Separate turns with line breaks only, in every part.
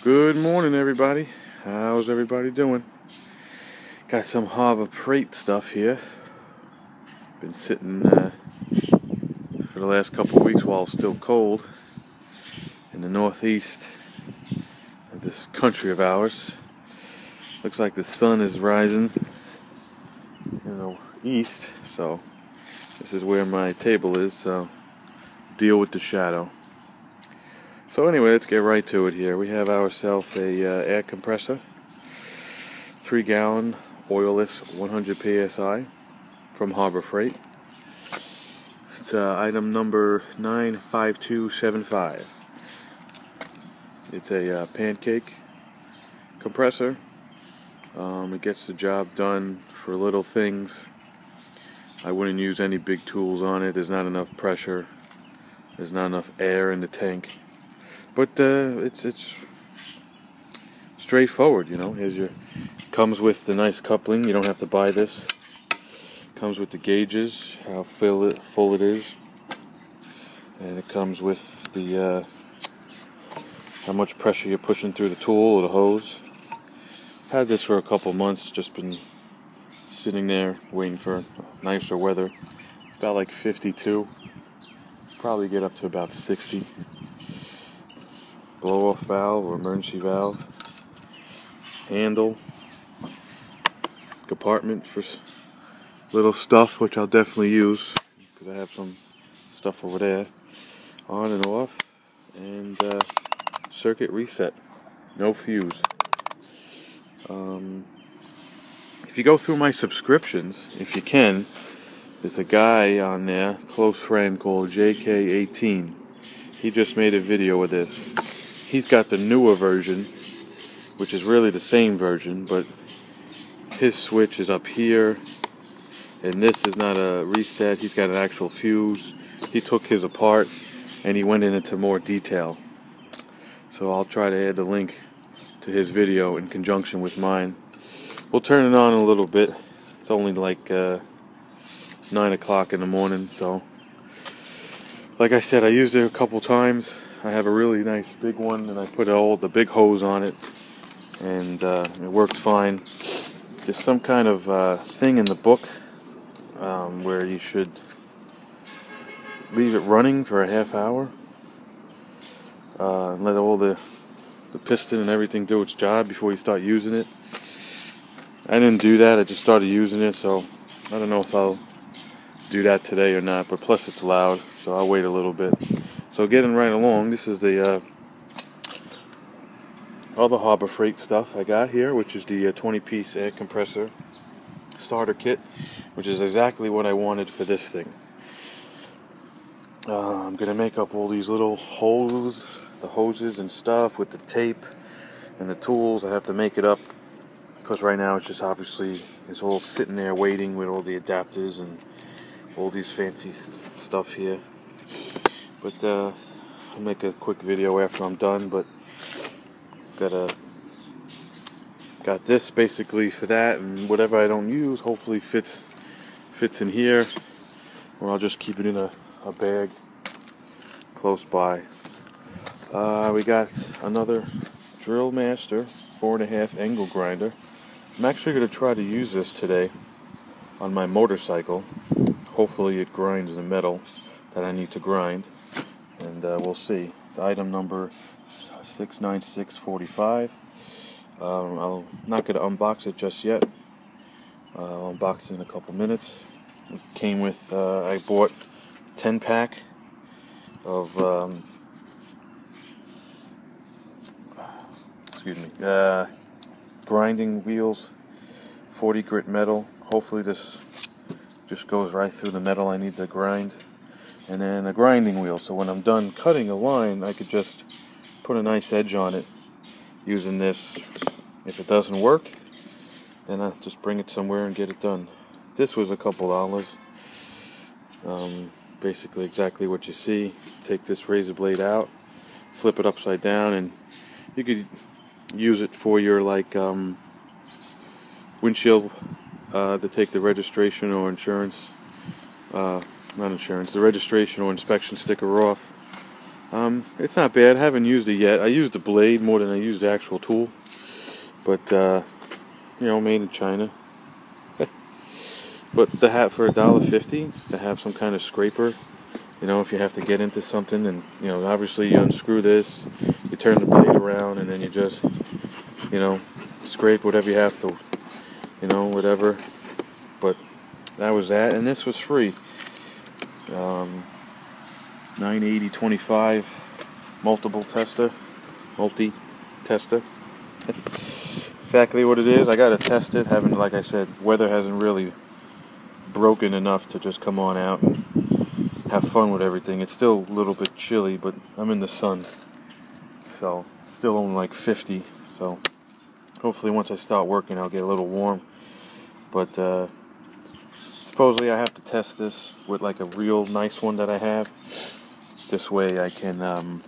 Good morning, everybody. How's everybody doing? Got some Harbor Freight stuff here. Been sitting for the last couple of weeks while it's still cold in the northeast of this country of ours. Looks like the sun is rising in the east, so this is where my table is, so deal with the shadow. So anyway, let's get right to it here. We have ourselves a air compressor, 3-gallon, oilless, 100 psi from Harbor Freight. It's item number 95275. It's a Pancake Compressor. It gets the job done for little things. I wouldn't use any big tools on it. There's not enough pressure. There's not enough air in the tank. But it's straightforward, you know. Comes with the nice coupling. You don't have to buy this. Comes with the gauges, how full it is, and it comes with the how much pressure you're pushing through the tool or the hose. Had this for a couple months. Just been sitting there waiting for nicer weather. It's about like 52. Probably get up to about 60. Blow-off valve or emergency valve, handle, compartment for little stuff, which I'll definitely use because I have some stuff over there, on and off, and circuit reset, no fuse. If you go through my subscriptions, if you can, there's a guy on there, close friend called JK18. He just made a video with this. He's got the newer version, which is really the same version, but his switch is up here, and this is not a reset. He's got an actual fuse. He took his apart, and he went into more detail. So I'll try to add the link to his video in conjunction with mine. We'll turn it on in a little bit. It's only like 9 o'clock in the morning, so like I said, I used it a couple times. I have a really nice big one, and I put the big hose on it, and it worked fine. There's some kind of thing in the book where you should leave it running for a half hour, and let all the piston and everything do its job before you start using it. I didn't do that. I just started using it, so I don't know if I'll do that today or not, but plus it's loud, so I'll wait a little bit. So getting right along, this is the other Harbor Freight stuff I got here, which is the 20-piece air compressor starter kit, which is exactly what I wanted for this thing. I'm going to make up all these little hoses and stuff with the tape and the tools. I have to make it up because right now it's just obviously it's all sitting there waiting with all the adapters and all these fancy stuff here. But I'll make a quick video after I'm done. But got this basically for that, and whatever I don't use hopefully fits in here, or I'll just keep it in a bag close by. We got another Drillmaster 4.5 angle grinder. I'm actually going to try to use this today on my motorcycle. Hopefully it grinds the metal that I need to grind, and we'll see. It's item number 69645. I'm not going to unbox it just yet. I'll unbox it in a couple minutes. It came with, I bought 10-pack of, grinding wheels, 40 grit metal. Hopefully this just goes right through the metal I need to grind. And then a grinding wheel, so when I'm done cutting a line, I could just put a nice edge on it using this. If it doesn't work, then I'll just bring it somewhere and get it done. This was a couple dollars. Basically exactly what you see. Take this razor blade out, flip it upside down, and you could use it for your windshield to take the registration or insurance, not insurance, the registration or inspection sticker off. It's not bad. I haven't used it yet. I used the blade more than I used the actual tool. But, you know, made in China. But the hat for $1.50 to have some kind of scraper, you know, if you have to get into something, and, you know, obviously you unscrew this, you turn the blade around, and then you just, you know, scrape whatever you have to, you know, whatever. But that was that, and this was free. $9.80.25 multi-tester. Exactly what it is. I gotta test it. Haven't, like I said, weather hasn't really broken enough to just come on out and have fun with everything. It's still a little bit chilly, but I'm in the sun, so it's still only like 50. So hopefully once I start working, I'll get a little warm. But supposedly I have to test this with like a real nice one that I have. This way I can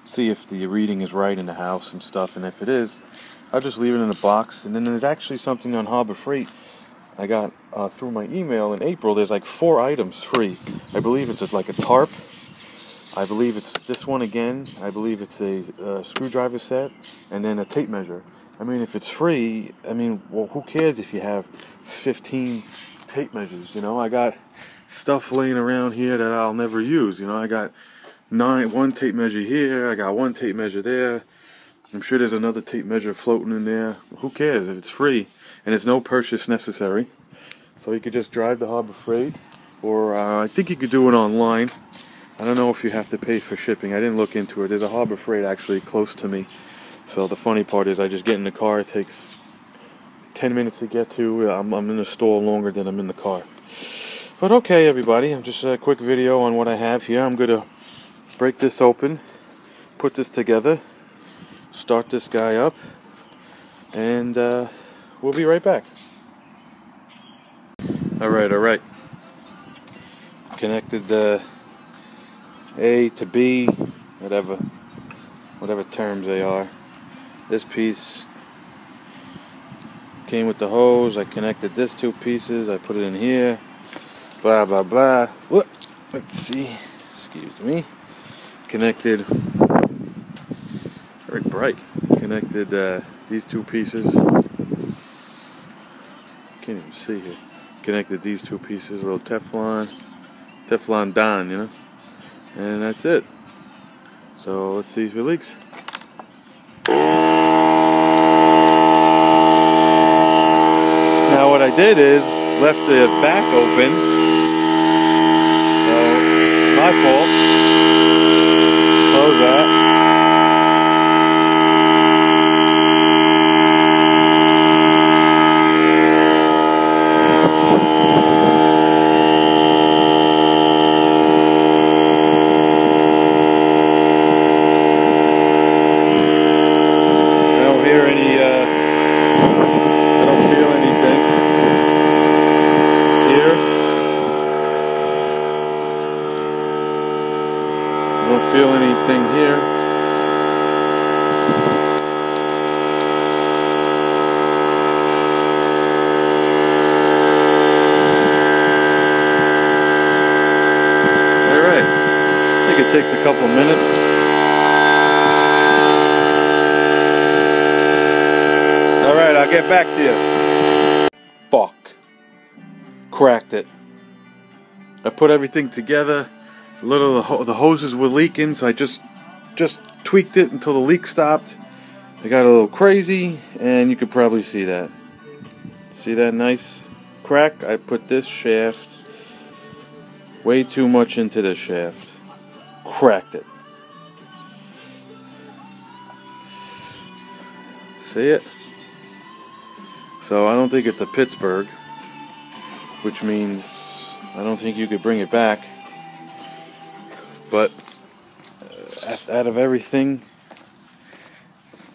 see if the reading is right in the house and stuff, and if it is, I'll just leave it in a box. And then there's actually something on Harbor Freight I got through my email in April. There's like 4 items free. I believe it's like a tarp. I believe it's this one again. I believe it's a screwdriver set, and then a tape measure. I mean, if it's free, I mean, well, who cares if you have 15 tape measures? You know, I got stuff laying around here that I'll never use. You know, I got one tape measure here. I got 1 tape measure there. I'm sure there's another tape measure floating in there. Who cares if it's free and it's no purchase necessary? So you could just drive to Harbor Freight, or I think you could do it online. I don't know if you have to pay for shipping. I didn't look into it. There's a Harbor Freight actually close to me. So the funny part is I just get in the car. It takes 10 minutes to get to. I'm in the store longer than I'm in the car. But okay, everybody, I'm just a quick video on what I have here. I'm going to break this open, put this together, start this guy up, and we'll be right back. Alright. Connected the A to B, whatever terms they are. This piece came with the hose. I connected this 2 pieces. I put it in here. Blah blah blah. Whoop. Let's see. Excuse me. Connected. Very bright. Connected these 2 pieces. Can't even see here. Connected these 2 pieces. A little Teflon Don, you know. And that's it. So let's see if it leaks. Now what I did is left the back open. So my fault. Close that. Don't feel anything here. Alright, I think it takes a couple minutes. Alright, I'll get back to you. Fuck. Cracked it. I put everything together. A little of the hoses were leaking, so I just tweaked it until the leak stopped. I got a little crazy, and you could probably see that. See that nice crack? I put this shaft way too much into this shaft. Cracked it. See it? So I don't think it's a Pittsburgh, which means I don't think you could bring it back. But out of everything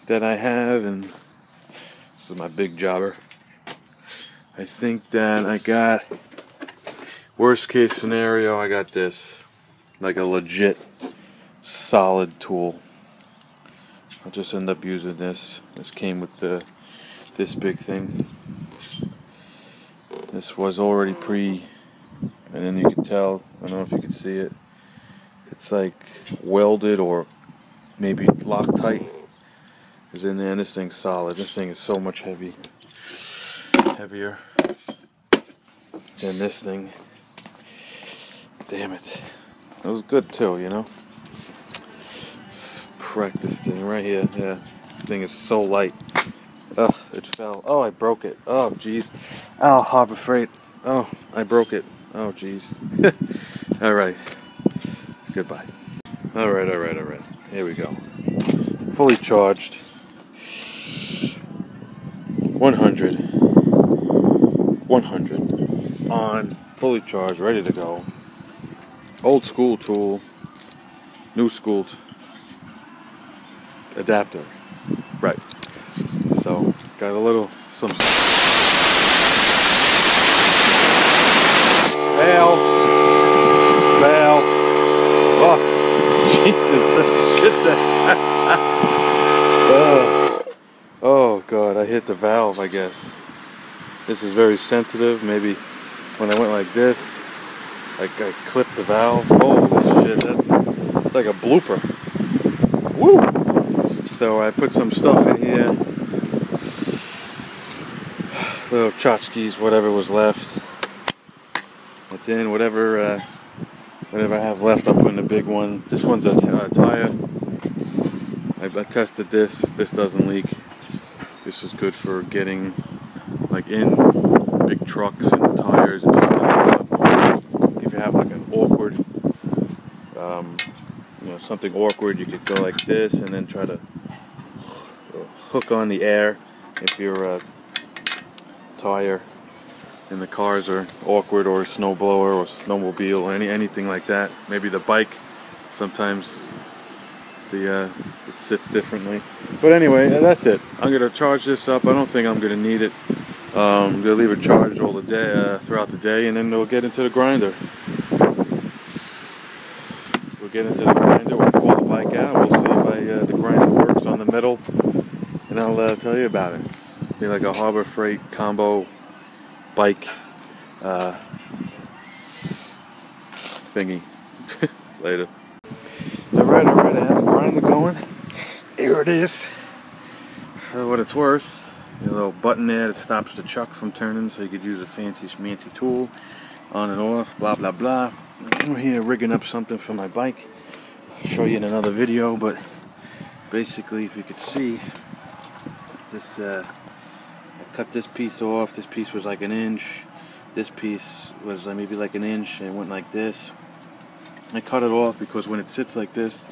that I have, and this is my big jobber, I think that I got, worst case scenario, I got this, like a legit solid tool. I'll just end up using this. This came with this big thing. This was already and then you can tell, I don't know if you can see it, it's like welded or maybe Loctite is in there, and this thing's solid. This thing is so much heavier than this thing. Damn it. It was good too, you know. Let's crack this thing right here. Yeah, this thing is so light. Oh, it fell. Oh, I broke it. Oh, jeez. Oh, Harbor Freight. Oh, I broke it. Oh, jeez. Alright. Goodbye. Alright. Here we go. Fully charged. 100 on, fully charged, ready to go. Old school tool, new school adapter. Right. So, got a little, some Fail. Oh, Jesus. Shit. Oh, God, I hit the valve, I guess. This is very sensitive. Maybe when I went like this, I clipped the valve. Holy shit, that's like a blooper. Woo! So I put some stuff in here. Little tchotchkes, whatever was left. That's in. Whatever I have left, I'll put in the big one. This one's a tire. I tested this. This doesn't leak. This is good for getting like in big trucks and tires, and just if you have like an awkward, something awkward, you could go like this and then try to hook on the air if your tire and the cars are awkward, or a snowblower or snowmobile or anything like that. Maybe the bike, sometimes it sits differently. But anyway, that's it. I'm gonna charge this up. I don't think I'm gonna need it. I'm gonna leave it charged all the day, throughout the day, and then we'll get into the grinder. We'll pull the bike out. We'll see if the grinder works on the metal, and I'll tell you about it. Be like a Harbor Freight combo bike thingy. Later. Alright, I have the grinder going. Here it is. For what it's worth. A little button there that stops the chuck from turning, so you could use a fancy schmancy tool. On and off, blah blah blah. I'm here rigging up something for my bike. I'll show you in another video, but basically, if you could see this, I cut this piece off. This piece was like an inch. This piece was maybe like an inch, and it went like this. I cut it off because when it sits like this,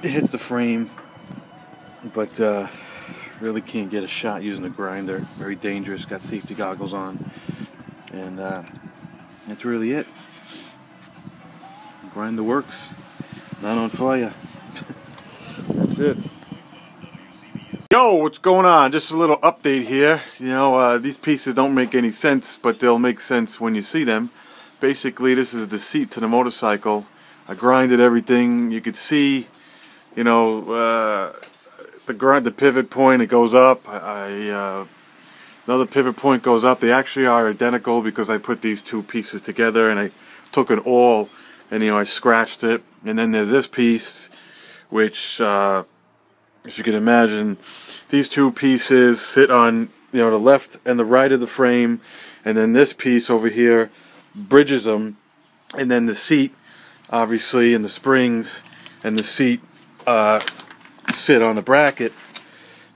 it hits the frame, but really can't get a shot using a grinder. Very dangerous. Got safety goggles on, and that's really it. The grinder works. Not on fire. That's it. Yo, what's going on? Just a little update here. You know, these pieces don't make any sense, but they'll make sense when you see them. Basically, this is the seat to the motorcycle. I grinded everything. You could see, you know, the pivot point, it goes up. Another pivot point goes up. They actually are identical because I put these two pieces together and I took an awl and, you know, I scratched it. And then there's this piece, which, as you can imagine, these two pieces sit on, you know, the left and the right of the frame, and then this piece over here bridges them, and then the seat, obviously, and the springs and the seat sit on the bracket,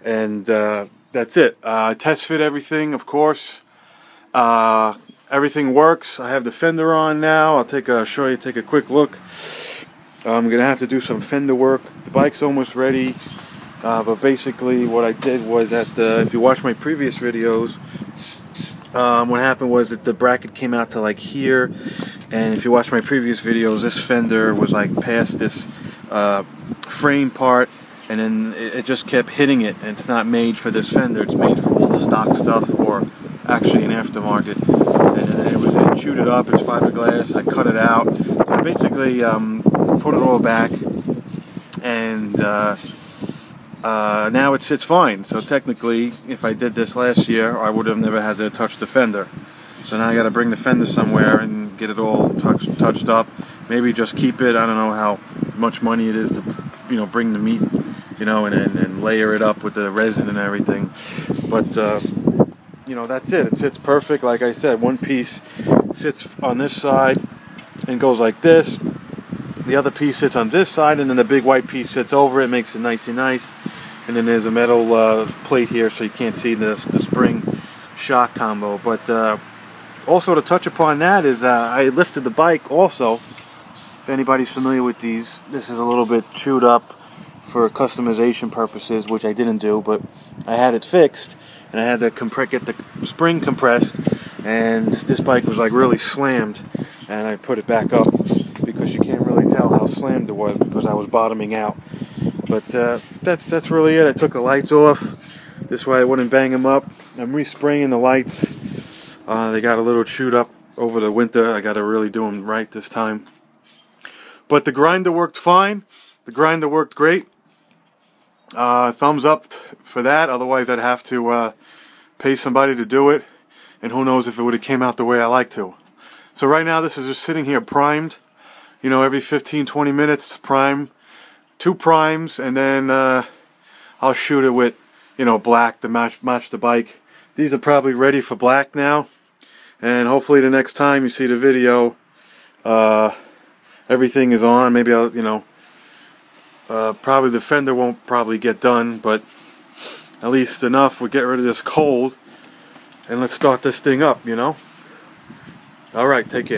and that's it. Test fit everything, of course. Everything works. I have the fender on now. I'll take a quick look. I'm gonna have to do some fender work. The bike's almost ready, but basically what I did was that if you watch my previous videos, what happened was that the bracket came out to like here, and if you watch my previous videos, this fender was like past this frame part, and then it just kept hitting it, and it's not made for this fender. It's made for all stock stuff, or actually an aftermarket, and it chewed it up. It's fiberglass. I cut it out, so I basically put it all back, and now it sits fine. So technically, if I did this last year, I would have never had to touch the fender. So now I got to bring the fender somewhere and get it all touched up. maybe just keep it. I don't know how much money it is to, you know, bring the meat, you know, and layer it up with the resin and everything. But you know, that's it. It sits perfect. Like I said, one piece sits on this side and goes like this. The other piece sits on this side, and then the big white piece sits over it, makes it nice and nice. And then there's a metal plate here, so you can't see the spring shock combo. But also to touch upon that is I lifted the bike also. If anybody's familiar with these, this is a little bit chewed up for customization purposes, which I didn't do, but I had it fixed, and I had to get the spring compressed, and this bike was like really slammed, and I put it back up because you can't really tell how slammed it was because I was bottoming out. But that's really it. I took the lights off this way I wouldn't bang them up. I'm respraying the lights. They got a little chewed up over the winter. I got to really do them right this time. But the grinder worked fine. The grinder worked great. Thumbs up for that. Otherwise I'd have to pay somebody to do it, and who knows if it would have came out the way I like to. So right now this is just sitting here primed. You know, every 15-20 minutes prime, 2 primes, and then I'll shoot it with, you know, black to match the bike. These are probably ready for black now, and hopefully the next time you see the video, everything is on. Maybe I'll, you know, probably the fender won't probably get done, but at least enough. We'll get rid of this cold, and let's start this thing up, you know. Alright, take care.